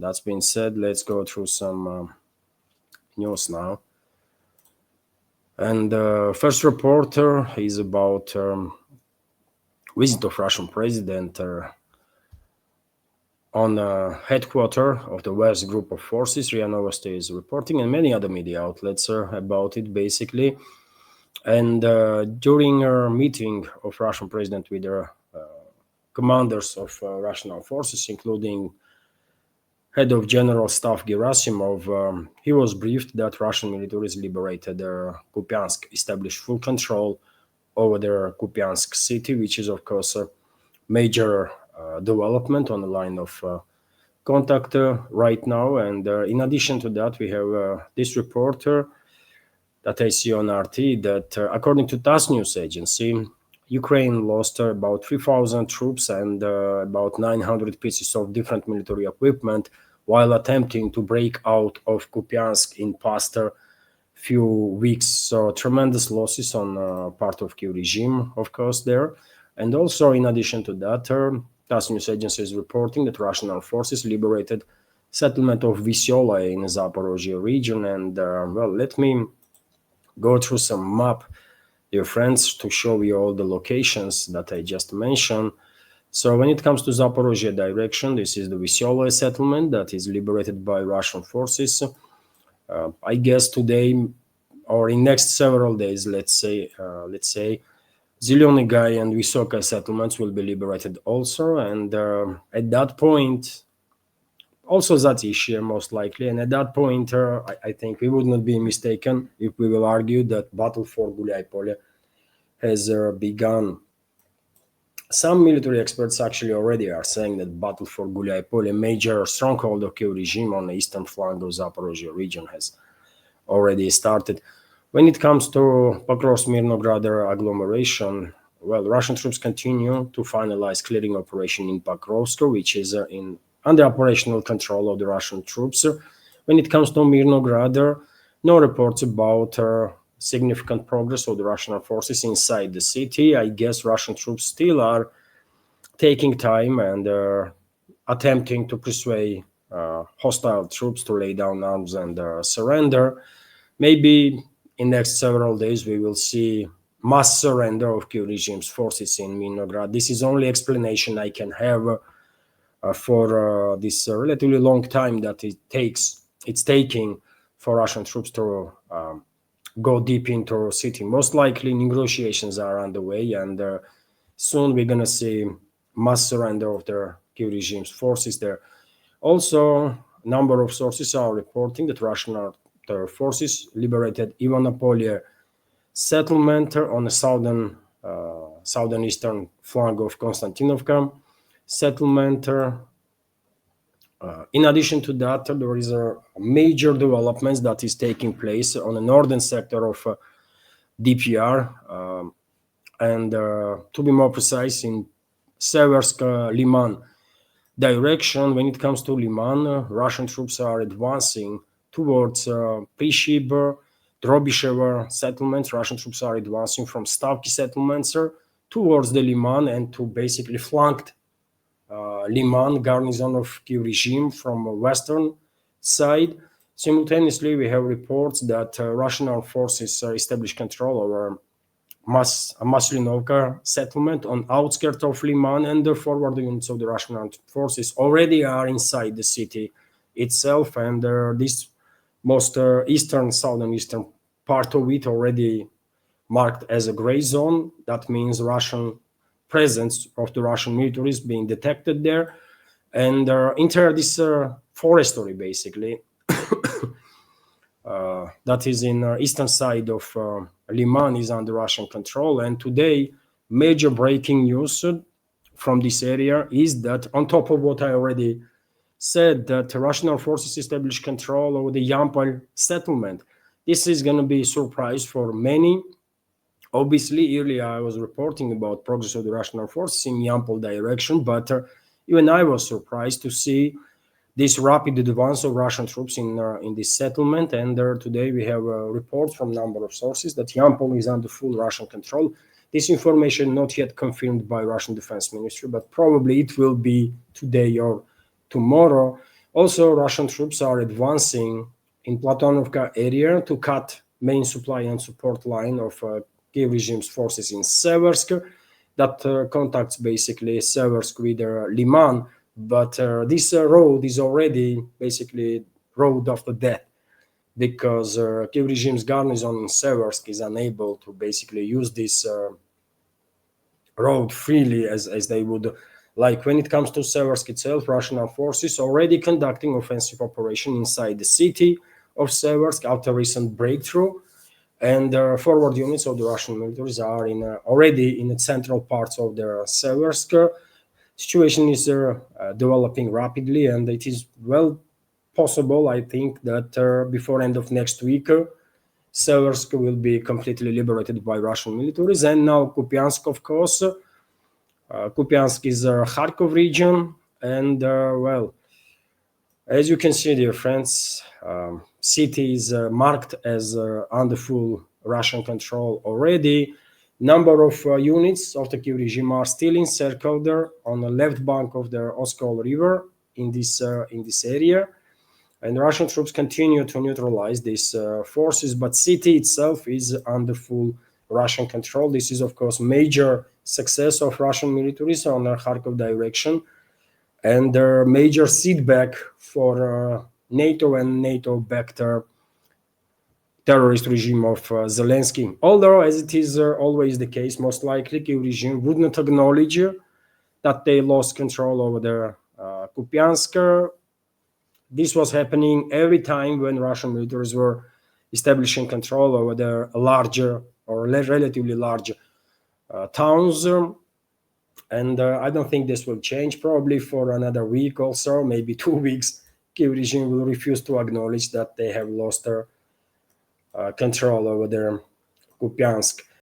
That's been said, let's go through some news now. And first reporter is about visit of Russian president on headquarters of the West Group of Forces. RIA Novosti is reporting, and many other media outlets about it, basically. And during a meeting of Russian president with the commanders of Russian armed forces, including head of General Staff Gerasimov, he was briefed that Russian militaries liberated Kupyansk, established full control over the Kupyansk city, which is, of course, a major development on the line of contact right now. And in addition to that, we have this reporter that I see on RT that, according to TASS news agency, Ukraine lost about 3,000 troops and about 900 pieces of different military equipment while attempting to break out of Kupyansk in past few weeks. So tremendous losses on part of Kyiv regime, of course, there. And also, in addition to that, TASS news agency is reporting that Russian armed forces liberated settlement of Vysyola in Zaporozhye region. And, well, let me go through some map, dear friends, to show you all the locations that I just mentioned. So when it comes to Zaporozhye direction, this is the Vysyola settlement that is liberated by Russian forces. I guess today or in next several days, let's say, Zelyony Gay and Vysoka settlements will be liberated also. And at that point, also Zatyshye most likely. And at that point, I think we would not be mistaken if we will argue that battle for Gulyai-Polye has begun. Some military experts actually already are saying that battle for Gulyai-Polye, major stronghold of Kyiv regime on the eastern flank of Zaporozhye region, has already started. When it comes to Pokrovsk-Mirnograd agglomeration, well, Russian troops continue to finalize clearing operation in Pokrovsk, which is under operational control of the Russian troops. When it comes to Mirnograd, no reports about significant progress of the Russian forces inside the city. I guess Russian troops still are taking time and attempting to persuade hostile troops to lay down arms and surrender. Maybe in next several days we will see mass surrender of Kyiv regime's forces in Mirnograd. This is only explanation I can have for this relatively long time that it's taking for Russian troops to go deep into the city. Most likely negotiations are underway, and soon we're going to see mass surrender of the Kyiv regime's forces there. Also, a number of sources are reporting that Russian forces liberated Ivanopolye settlement on the southeastern flank of Konstantinovka settlement. In addition to that, there is a major developments that is taking place on the northern sector of DPR, and to be more precise, in Seversk-Lyman direction. When it comes to Lyman, Russian troops are advancing towards Prishib, Drobyshevo settlements. Russian troops are advancing from Stavki settlements towards the Lyman and to basically flanked Lyman garrison of Kyiv regime from western side. Simultaneously, we have reports that Russian armed forces established control over Maslinovka settlement on outskirts of Lyman, and the forward units of the Russian armed forces already are inside the city itself, and this most southern eastern part of it already marked as a gray zone. That means Russian presence of the Russian military is being detected there, and enter this forestry basically that is in eastern side of Lyman is under Russian control. And today, major breaking news from this area is that, on top of what I already said, that Russian armed forces established control over the Yampol settlement. This is going to be a surprise for many. Obviously, earlier I was reporting about progress of the Russian armed forces in Yampol direction, but even I was surprised to see this rapid advance of Russian troops in this settlement. And today we have reports from a number of sources that Yampol is under full Russian control. This information not yet confirmed by Russian Defense Ministry, but probably it will be today or tomorrow. Also, Russian troops are advancing in Platonovka area to cut main supply and support line of Kiev regime's forces in Seversk that contacts basically Seversk with Lyman. But this road is already basically road of the death because Kiev regime's garrison in Seversk is unable to basically use this road freely as they would like. When it comes to Seversk itself, Russian armed forces already conducting offensive operation inside the city of Seversk after recent breakthrough, and forward units of the Russian militaries are in already in the central parts of the Seversk. Situation is developing rapidly, and it is well possible, I think, that before end of next week, Seversk will be completely liberated by Russian militaries. And now Kupyansk, of course. Kupyansk is a Kharkov region, and well, as you can see, dear friends, city is marked as under full Russian control already. Number of units of the Kiev regime are still encircled there on the left bank of the Oskol River in this area, and Russian troops continue to neutralize these forces. But city itself is under full Russian control. This is, of course, major success of Russian militaries on the Kharkov direction, and a major setback for NATO and NATO-backed terrorist regime of Zelensky. Although, as it is always the case, most likely Kiev regime would not acknowledge that they lost control over the Kupyansk. This was happening every time when Russian militaries were establishing control over their larger or relatively large towns. And I don't think this will change. Probably for another week or so, maybe 2 weeks, Kiev regime will refuse to acknowledge that they have lost their control over their Kupyansk.